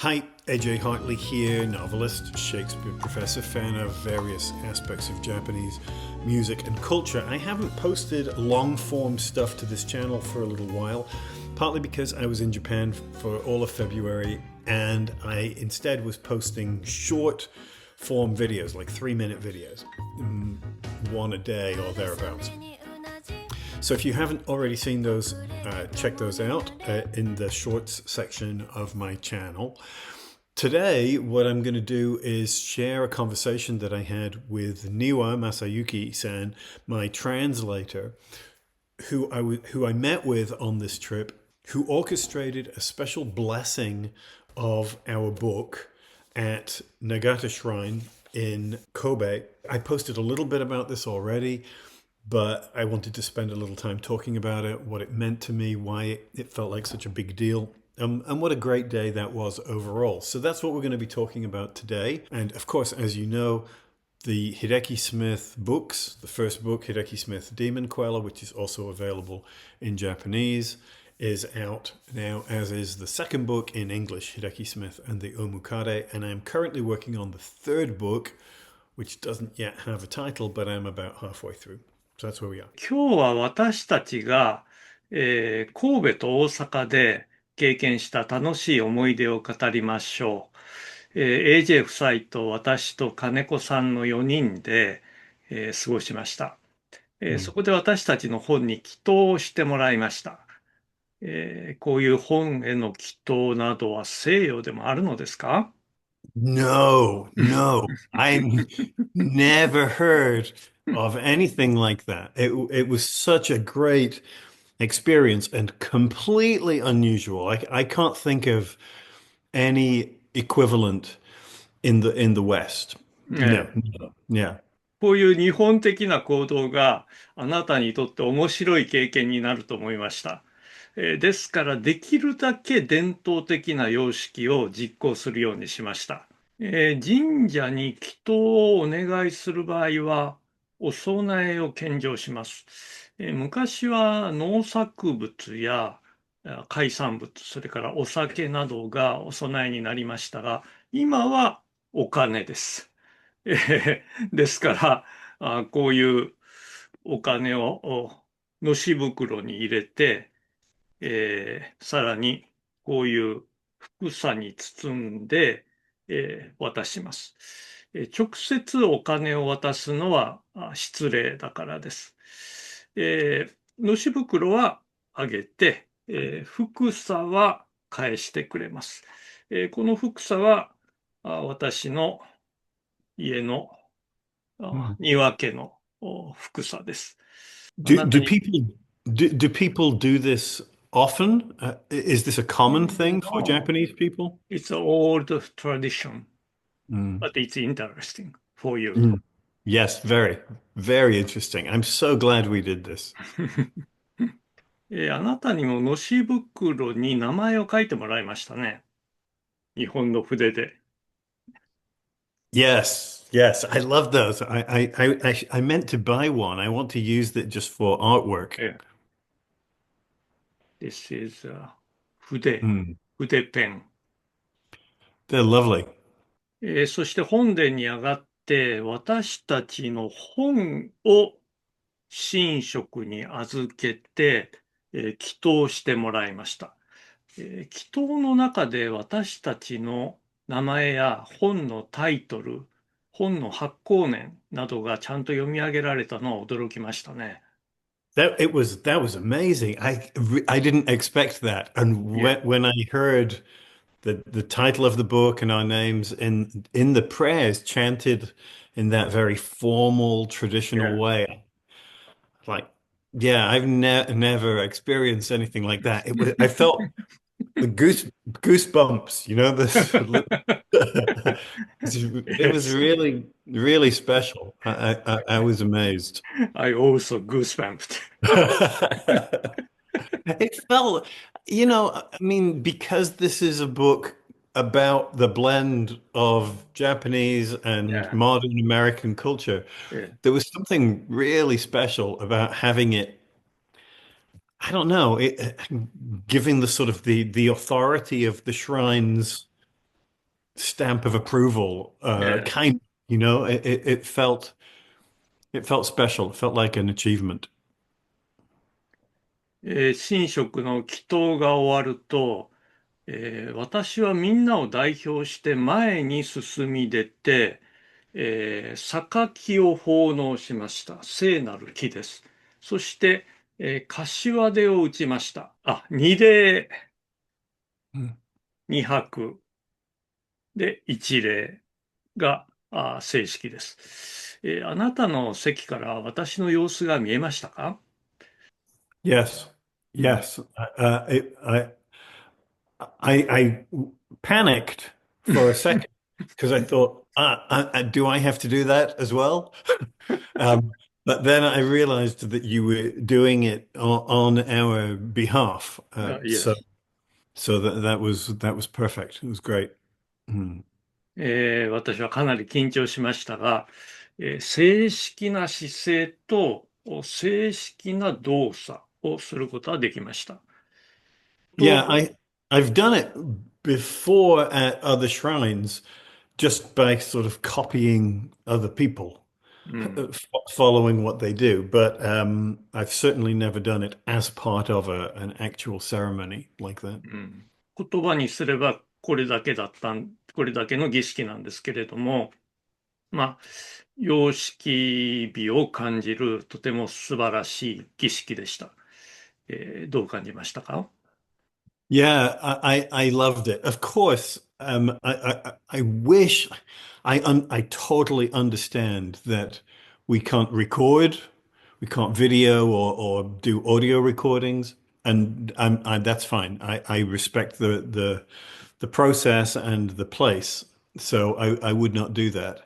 Hi, AJ Hartley here, novelist, Shakespeare professor, fan of various aspects of Japanese music and culture. I haven't posted long form stuff to this channel for a little while, partly because I was in Japan for all of February and I instead was posting short form videos, like 3-minute videos, one a day or thereabouts. So if you haven't already seen those, check those out in the shorts section of my channel. Today, what I'm going to do is share a conversation that I had with Niwa Masayuki-san, my translator, who I met with on this trip, who orchestrated a special blessing of our book at Nagata Shrine in Kobe. I posted a little bit about this already, but I wanted to spend a little time talking about it, what it meant to me, why it felt like such a big deal, and what a great day that was overall. So that's what we're going to be talking about today. And of course, as you know, the Hideki Smith books, the first book, Hideki Smith Demon Queller, which is also available in Japanese, is out now, as is the second book in English, Hideki Smith and the Omukade. And I'm currently working on the third book, which doesn't yet have a title, but I'm about halfway through. So that's where we are. 今日は私たちが、神戸と大阪で経験した楽しい思い出を語りましょう。AJ 夫妻と私と金子さんの4人で、過ごしました。そこで私たちの本に寄稿をしてもらいました。こういう本への寄稿などは西洋でもあるのですか？ No, I never heard of anything like that. It was such a great experience and completely unusual. I can't think of any equivalent in the West. No, yeah. こういう日本的な行動があなたにとって面白い経験になると思いました。ですからできるだけ伝統的な様式を実行するようにしました。神社に祈祷をお願いする場合はお供えを献上します。昔は農作物や海産物、それからお酒などがお供えになりましたが、今はお金です。ですから、こういうお金をのし袋に入れて、さらにこういう服さに包んで、渡します。直接お金を渡すのは失礼だからです。のし袋はあげて、服さは返してくれます。この服さは私の家の庭家の服さです。あ Do なた do に people do people do this often? Is this a common thing for No, Japanese people? it's an old tradition, Mm. but it's interesting for you. Mm. Yes, very, very interesting. I'm so glad we did this. あなたにものし袋に名前を書いてもらいましたね。日本の筆で。Yes, I love those. I meant to buy one. I want to use it just for artwork. This is 筆、Mm. 筆ペン。They're lovely. そして本殿に上がって私たちの本を神職に預けて、祈祷してもらいました。祈祷の中で私たちの名前や本のタイトル、本の発行年などがちゃんと読み上げられたのは驚きましたね。That was amazing. I didn't expect that. And Yeah, when I heard the title of the book and our names in the prayers chanted in that very formal, traditional yeah. way, like, yeah, I've never experienced anything like that. I felt the goosebumps, this. It was Yes, really, really special. I was amazed. I also goosebumped. It felt, I mean, because this is a book about the blend of Japanese and Yeah, modern American culture, yeah. there was something really special about having it. I don't know, giving the sort of the authority of the shrines stamp of approval, Yes. kind, it felt special. It felt like an achievement. 神職の祈祷が終わると、私はみんなを代表して前に進み出て、榊を奉納しました。聖なる木です。そして、柏手を打ちました。あ、二礼、二拍で一礼が正式です。あなたの席から私の様子が見えましたか？ Yes, うん。yes. I panicked for a second because I thought, do I have to do that as well? Um, but then I realized that you were doing it on our behalf. Yes. So that was perfect. It was great. Mm. 私はかなり緊張しましたが、正式な姿勢と正式な動作をすることはできました。Yeah,と、I've done it before at other shrines just by sort of copying other people, うん、following what they do. But I've certainly never done it as part of an actual ceremony like that. うん、言葉にすればこれだけの儀式なんですけれども、まあ、様式美を感じるとても素晴らしい儀式でした。どう感じましたか？ Yeah, I loved it. Of course, I wish I totally understand that we can't record, we can't video or do audio recordings, and that's fine. I respect the process and the place, so I would not do that.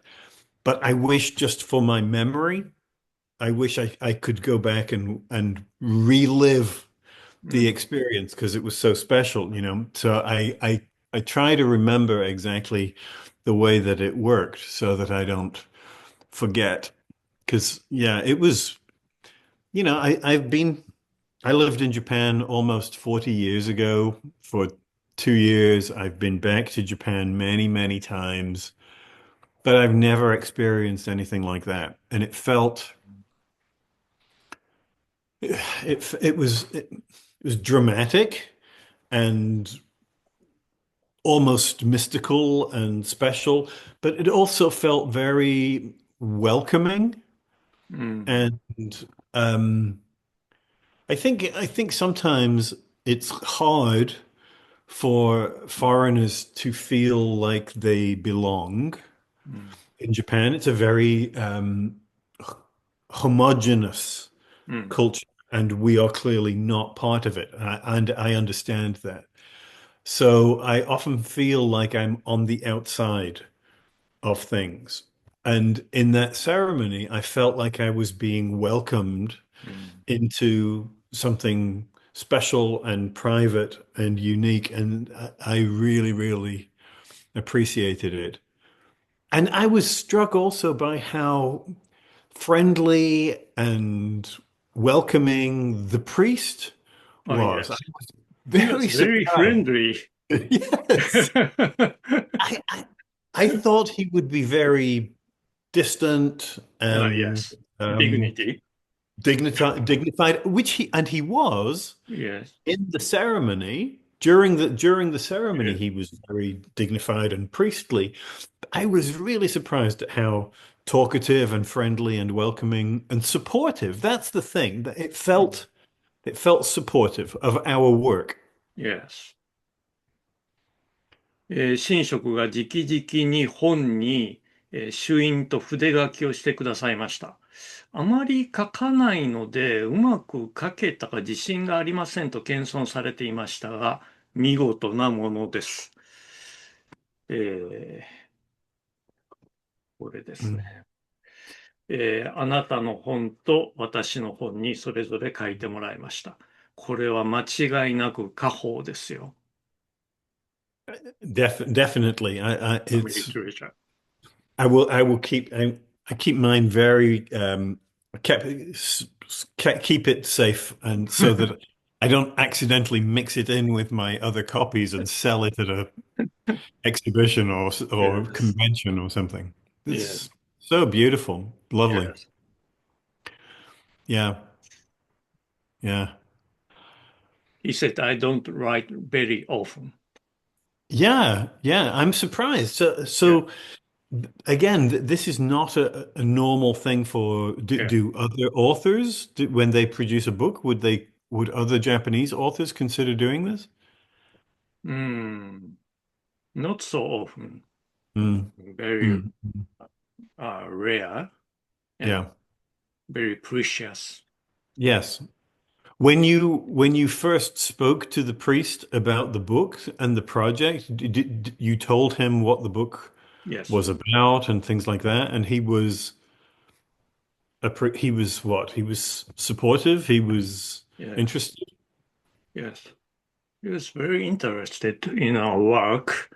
But I wish just for my memory, I wish I could go back and relive う the ん、experience because it was so special. So I try to remember exactly the way that it worked so that I don't forget. Because yeah, it was, I lived in Japan almost 40 years ago for 2 years. I've been back to Japan many, many times, but I've never experienced anything like that. And it was dramatic and almost mystical and special, but it also felt very welcoming. うん、And um, I think sometimes it's hard for foreigners to feel like they belongうん、in Japan. It's a very homogenous うん、culture, and we are clearly not part of it. And I understand that. So I often feel like I'm on the outside of things. And in that ceremony, I felt like I was being welcomed うん。into something special and private and unique. And I really, really appreciated it. And I was struck also by how friendly and welcoming the priest Oh, was. I yes. was He was very very surprised. friendly. Yes. I, I I thought he would be very distant and Yes. um, Dignity. dignified, which he was Yes. in the ceremony. During the ceremony, Yes. he was very dignified and priestly. I was really surprised at how talkative and friendly and welcoming and supportive. That's the thing that it felt supportive of our work. Yes. 神職が直々に本に、朱印と筆書きをしてくださいました。あまり書かないので、うまく書けたか自信がありませんと謙遜されていましたが、見事なものです。これですね。Mm. あなたの本と私の本にそれぞれ書いてもらいました。これは間違いなく家宝ですよ。Definitely. Literature. I will I keep mine very keep it safe and so that I don't accidentally mix it in with my other copies and sell it at a exhibition or Yes, convention or something. yes, It's so beautiful, lovely. yes. Yeah, yeah, He said, I don't write very often. yeah, yeah. I'm surprised. So, Yeah, so again, this is not a normal thing for yeah. do other authors when they produce a book, would other Japanese authors consider doing this? Mm, not so often. Mm, Very mm, mm. rare and Yeah. very precious. Yes. When you first spoke to the priest about the book and the project, you told him what the book Yes, was about and things like that, and he was what? He was supportive, he was yes, interested. yes. He was very interested in our work,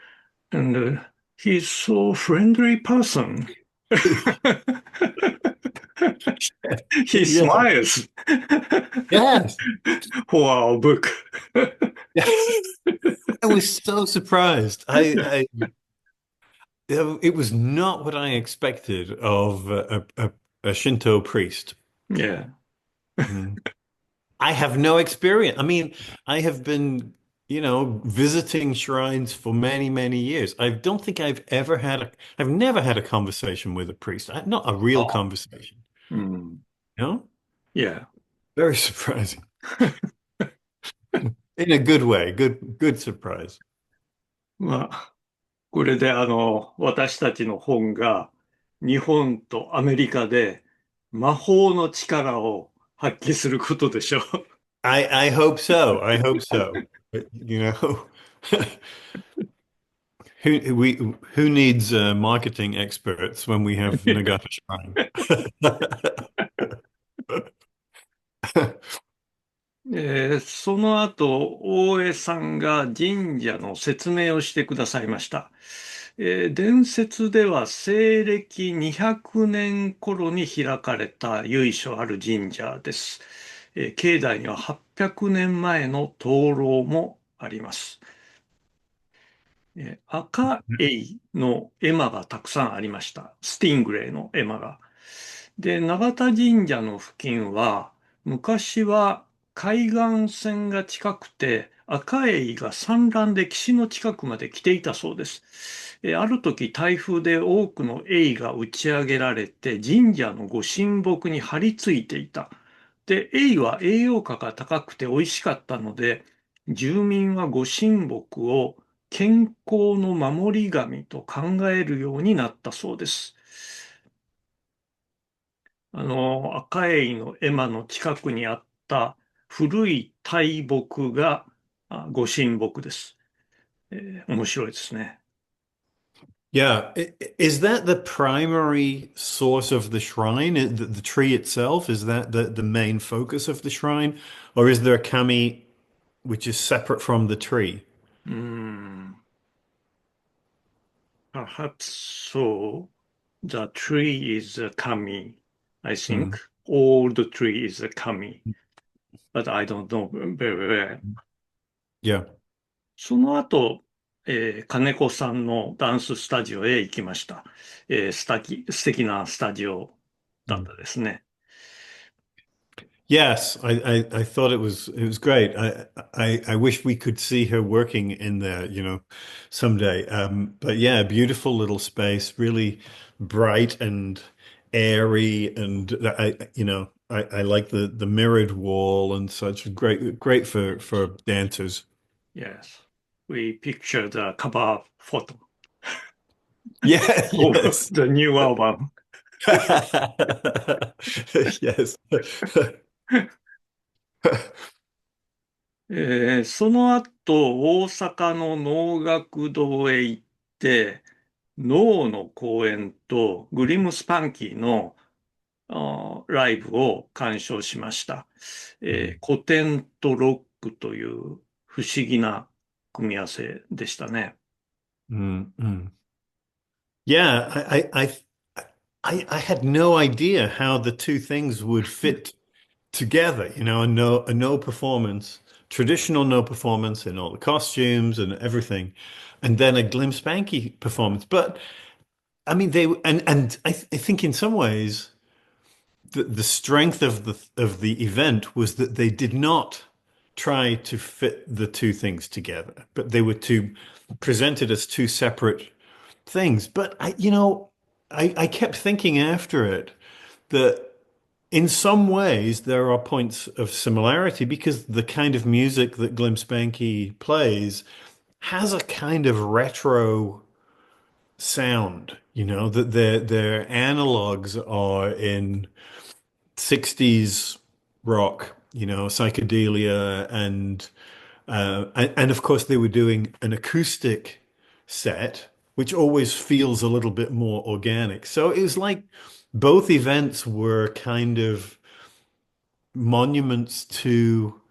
and he's so friendly person. He Yeah. smiles Yes. for our book. I was so surprised. It was not what I expected of a Shinto priest. Yeah. Mm. I have no experience. I mean, I have been, visiting shrines for many, many years. I don't think I've never had a conversation with a priest. Not a real Oh. conversation. Mm, You know? yeah. Very surprising. In a good way. Good surprise. まあ、これで私たちの本が日本とアメリカで魔法の力を発揮することでしょう。I hope so. I hope so. But, who needs marketing experts when we have Nagata Shrine? その後、大江さんが神社の説明をしてくださいました。伝説では西暦200年頃に開かれた由緒ある神社です。境内には800年前の灯籠もあります。赤エイの絵馬がたくさんありました。スティングレイの絵馬が。で、永田神社の付近は、昔は海岸線が近くて、赤エイが産卵で岸の近くまで来ていたそうです。ある時台風で多くのエイが打ち上げられて、神社のご神木に張り付いていた。で、エイは栄養価が高くて美味しかったので、住民はご神木を健康の守り神と考えるようになったそうです。赤エイの絵馬の近くにあった古い大木がご神木です。面白いですね。Yeah. Is that the primary source of the shrine? The tree itself? Is that the main focus of the shrine? Or is there a kami which is separate from the tree? うーん。Perhaps so. The tree is a kami, I think. Mm. All the tree is a kami, but I don't know very well. Yeah. その後、金子さんのダンススタジオへ行きました。素敵なスタジオだっ Mm. たですね。Yes, I thought it was great. I wish we could see her working in there, someday. But yeah, beautiful little space, really bright and airy, and I like the mirrored wall and such. Great for dancers. Yes. We picture the cover photo Yeah, of yes. the new album. Yes. その後、大阪の能楽堂へ行って、能の公演とグリムスパンキーのライブを鑑賞しました。古典とロックという不思議な組み合わせでしたね。Mm, mm. Yeah, I had no idea how the two things would fit together, a no performance traditional no performance in all the costumes and everything, and then a Glim Spanky performance. But I mean, I think in some ways the strength of the event was that they did not try to fit the two things together, but they were presented as two separate things. But I kept thinking after it that in some ways there are points of similarity because the kind of music that Glim Spanky plays has a kind of retro sound, that their analogs are in 60s rock, psychedelia and of course they were doing an acoustic set, which always feels a little bit more organic. So it was like both events were kind of monuments to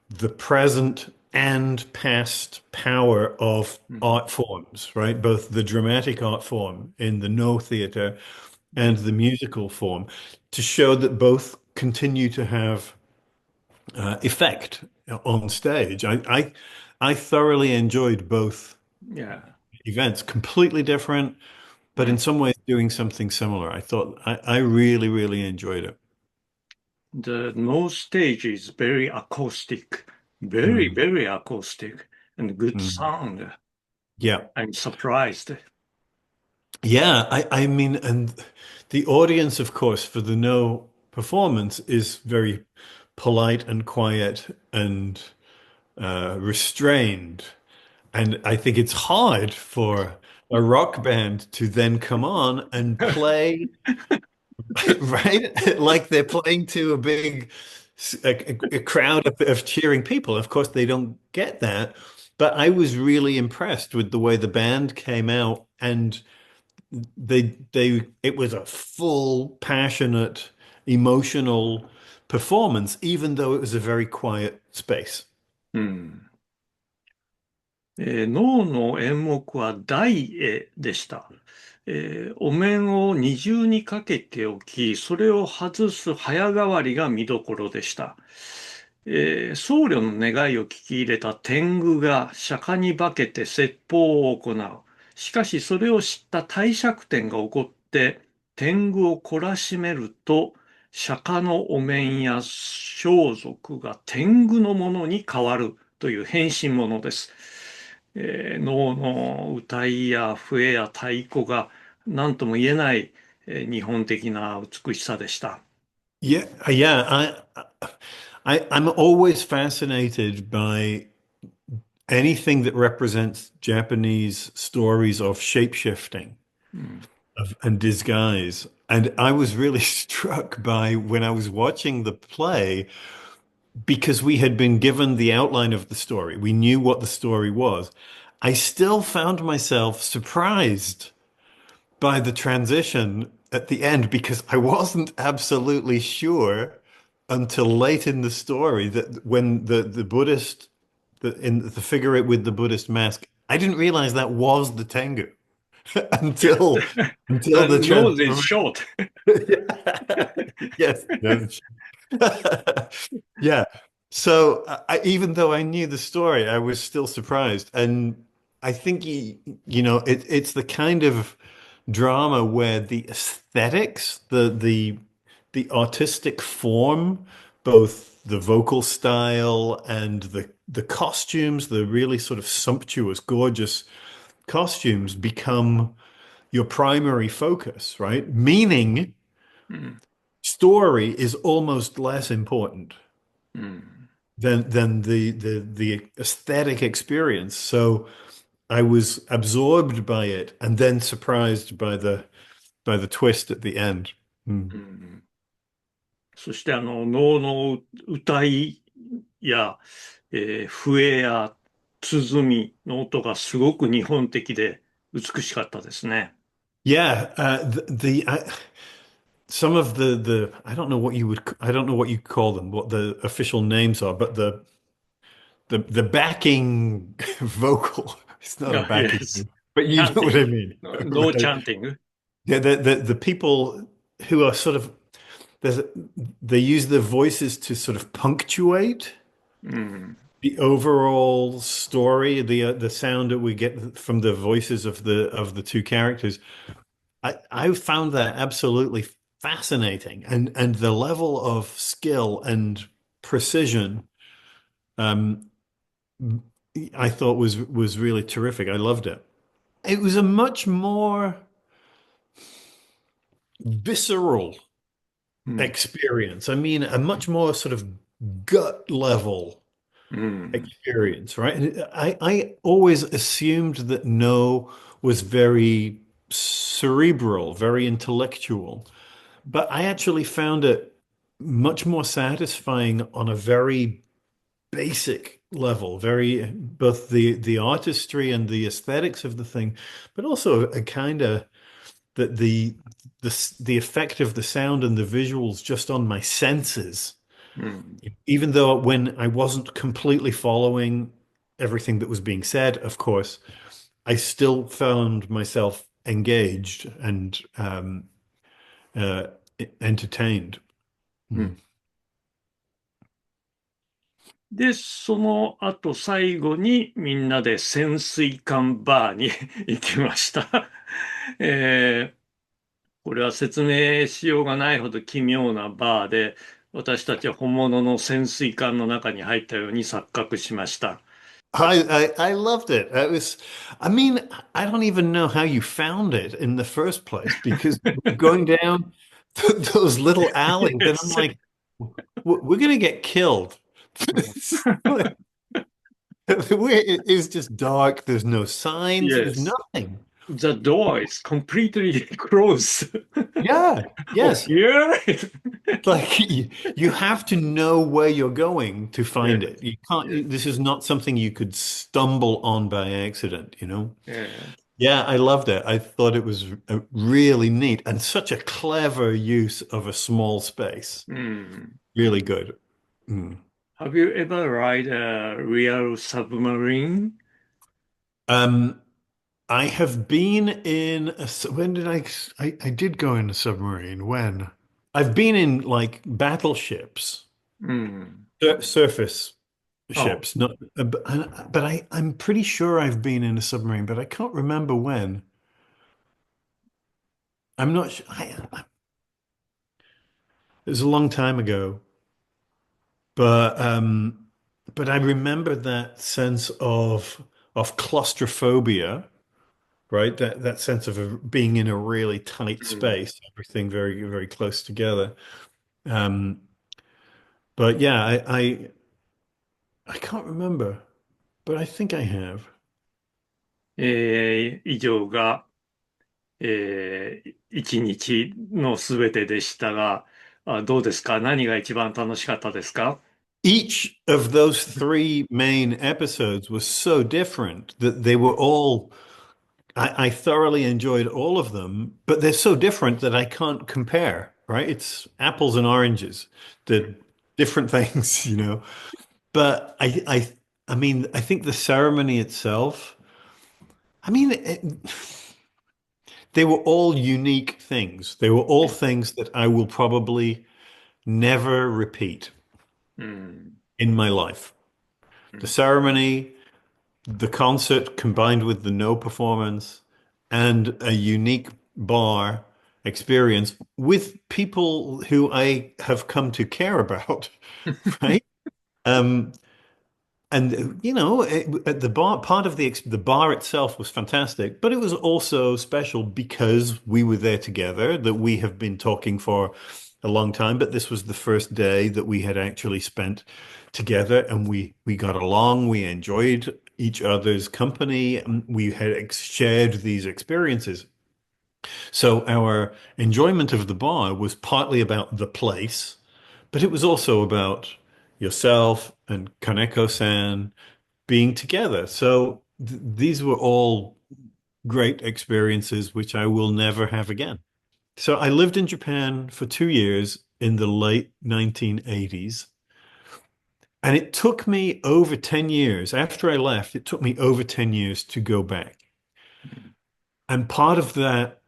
the present and past power of うん。art forms, right? Both the dramatic art form in the no theater and the musical form to show that both continue to have effect on stage. I thoroughly enjoyed bothいや、events, completely different, う but in ん。some ways doing something similar. I thought I really, really enjoyed it. The no stage is very acoustic, very, Mm, very acoustic, and good mm. sound. Yeah. I'm surprised. Yeah, I mean, and the audience, of course, for the no performance is very polite and quiet and restrained. And I think it's hard for a rock band to then come on and play, right? Like they're playing to a big a crowd of cheering people. Of course, they don't get that. But I was really impressed with the way the band came out and it was a full, passionate, emotional performance, even though it was a very quiet space. うん。脳の演目は大絵でした。お面を二重にかけておき、それを外す早変わりが見どころでした。僧侶の願いを聞き入れた天狗が釈迦に化けて説法を行う。しかしそれを知った帝釈天が起こって天狗を懲らしめると、釈迦のお面や装束が天狗のものに変わるという変身ものです。能の歌いや笛や太鼓が何とも言えない、日本的な美しさでした。Yeah. I'm always fascinated by anything that represents Japanese stories of shapeshiftingうん。and disguise. And I was really struck by when I was watching the play because we had been given the outline of the story. We knew what the story was. I still found myself surprised by the transition at the end because I wasn't absolutely sure until late in the story that when the Buddhist in the figure with the Buddhist mask, I didn't realize that was the Tengu until until the nose is transformation. short. Yes. Yeah. So even though I knew the story, I was still surprised. And I think it's the kind of drama where the aesthetics, the artistic form, both the vocal style and the costumes, the really sort of sumptuous, gorgeous costumes become your primary focus, right? Meaning うん。story is almost less important うん。than the aesthetic experience. So I was absorbed by it and then surprised by the twist at the end. うん。そして能の歌いや、笛や鼓の音がすごく日本的で美しかったですね。Yeah, some of the I don't know what I don't know what you call them, what the official names are, but the backing vocal. It's not a Yes. backing, but you know what I Chanting. mean, No right? chanting. Yeah, the people who are sort of there's they use their voices to sort of punctuate うん。the overall story, the sound that we get from the voices of the two characters, I found that absolutely fascinating, and the level of skill and precision, um, I thought was really terrific. I loved it. It was a much more visceral うん。experience. I mean, a much more sort of gut level うん。experience, right? And I always assumed that No was very cerebral, very intellectual, but I actually found it much more satisfying on a very basic level, very both the artistry and the aesthetics of the thing, but also a kind of that the effect of the sound and the visuals just on my senses, うん。even though when I wasn't completely following everything that was being said, of course, I still found myself engaged and uh, entertained. うん。Mm. で、その後最後にみんなで潜水艦バーに行きました。これは説明しようがないほど奇妙なバーで、私たちは本物の潜水艦の中に入ったように錯覚しました。I loved it. It was, I mean, I don't even know how you found it in the first place because going down those little alleys, and I'm like, we're gonna get killed. It's just dark. There's no signs. There's Yes. nothing. The door is completely closed. Yeah. Oh, Yes. here? Like you have to know where you're going to find Yes. it. You can't, Yes. this is not something you could stumble on by accident, you know? Yes. Yeah, I loved it. I thought it was really neat and such a clever use of a small space. うん。Really good. Mm. Have you ever ride a real submarine? Um, I have been in when did I did go in a submarine. When? I've been in like battleships, うん。surface あ、ships, not, but I'm pretty sure I've been in a submarine, but I can't remember when. I'm not sure. It was a long time ago, but I remember that sense of claustrophobia, right? That sense of being in a really tight うん。space, everything very, very close together. Um, but yeah, I can't remember, but I think I have. 以上が、一日のすべてでしたが、どうですか？何が一番楽しかったですか？ Each of those three main episodes was so different that they were all, I thoroughly enjoyed all of them, but they're so different that I can't compare, right? It's apples and oranges. They're different things, you know. But I mean, I think the ceremony itself, I mean, they were all unique things. They were all things that I will probably never repeat うん。in my life. The ceremony, the concert combined with the no performance and a unique bar experience with people who I have come to care about, right? Um, and you know, at the bar, part of the bar itself was fantastic, but it was also special because we were there together, that we have been talking for a long time, but this was the first day that we had actually spent together, and we got along, we enjoyed each other's company, and we had shared these experiences. So our enjoyment of the bar was partly about the place, but it was also about yourself and Kaneko-san being together. So these were all great experiences which I will never have again. So I lived in Japan for 2 years in the late 1980s. And it took me over 10 years. After I left, it took me over 10 years to go back. And part of the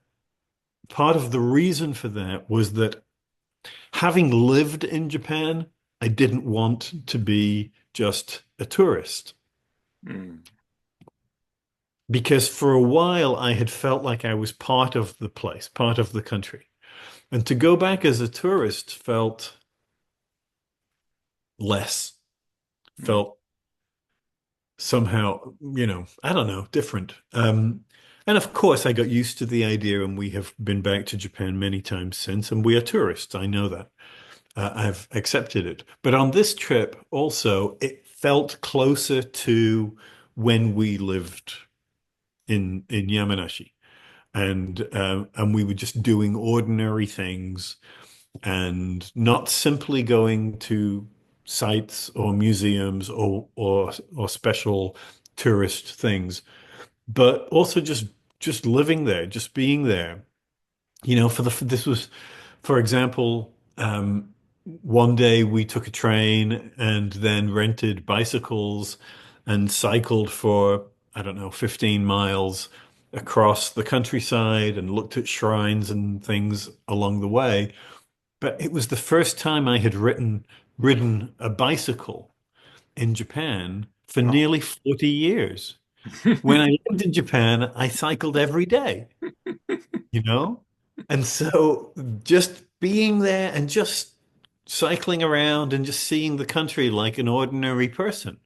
reason for that was that having lived in Japan, I didn't want to be just a tourist. うん。Because for a while I had felt like I was part of the place, part of the country. And to go back as a tourist felt less, うん。felt somehow, I don't know, different. And of course, I got used to the idea, and we have been back to Japan many times since, and we are tourists. I know that. I've accepted it. But on this trip, also, it felt closer to when we lived in Yamanashi, and we were just doing ordinary things and not simply going to sites or museums or special tourist things, but also just living there, just being there. This was, for example, one day we took a train and then rented bicycles and cycled for, I don't know, 15 miles across the countryside and looked at shrines and things along the way. But it was the first time I had ridden a bicycle in Japan for あ nearly 40 years. When I lived in Japan, I cycled every day, you know? And so just being there and just cycling around and just seeing the country like an ordinary person,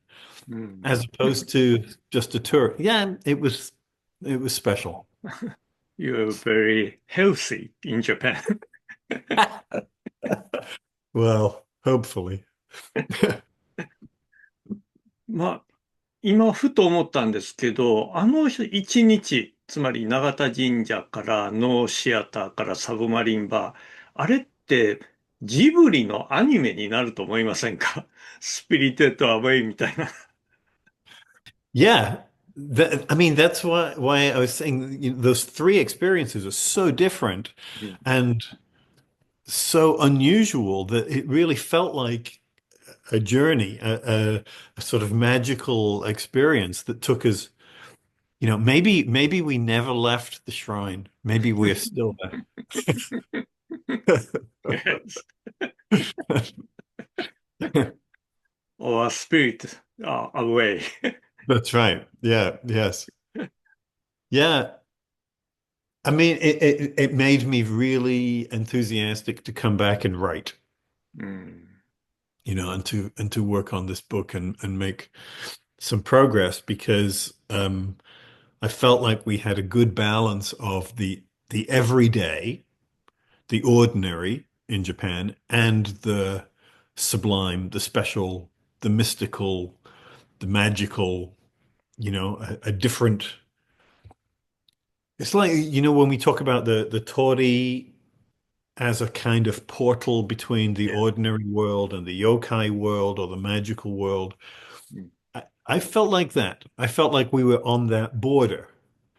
うん。as opposed to just a tour. Yeah, it was special. You're very healthy in Japan. Well, hopefully. まあ、今、ふと思ったんですけど、あの一日、つまり永田神社からノーシアターからサブマリンバー、あれってジブリのアニメになると思いませんか？スピリテッドアウェイみたいな。Yeah, I mean that's why I was saying those three experiences are so different うん。and so unusual that it really felt like a journey, a sort of magical experience that took us. Maybe we never left the shrine. Maybe we're still Yes. there. Or spirit away. That's right. Yeah. Yes. Yeah. I mean, it made me really enthusiastic to come back and write, うん。and to work on this book and make some progress because I felt like we had a good balance of the everyday, the ordinary in Japan, and the sublime, the special, the mystical, the magical, a different. It's like, when we talk about the Tori as a kind of portal between the Yeah. ordinary world and the yokai world or the magical world. うん。I felt like that. I felt like we were on that border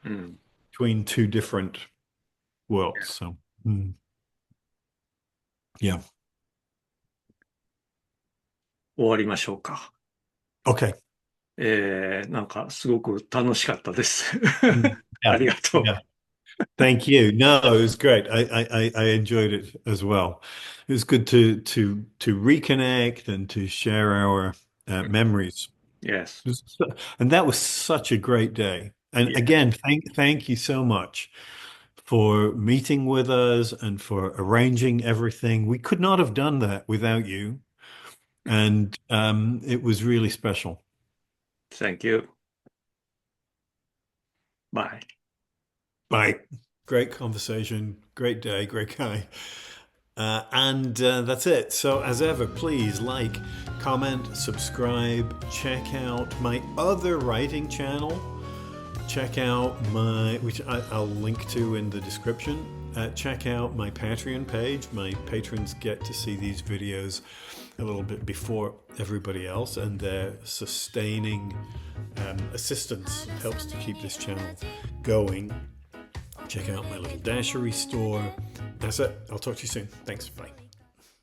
うん。between two different worlds. So, yeah. 終わりましょうか。Okay. なんかすごく楽しかったです。あ Yeah. りがと Yeah. Thank you. No, it was great. I enjoyed it as well. It was good to reconnect and to share our う。memories. Yes. And that was such a great day. And Yeah. again, thank you so much for meeting with us and for arranging everything. We could not have done that without you. And it was really special. Thank you. Bye. Bye. Great conversation. Great day. Great guy. And that's it. So, as ever, please like, comment, subscribe, check out my other writing channel. Check out which I'll link to in the description. Check out my Patreon page. My patrons get to see these videos a little bit before everybody else, and their sustaining assistance helps to keep this channel going. Check out my little Dashery store. That's it. I'll talk to you soon. Thanks. Bye.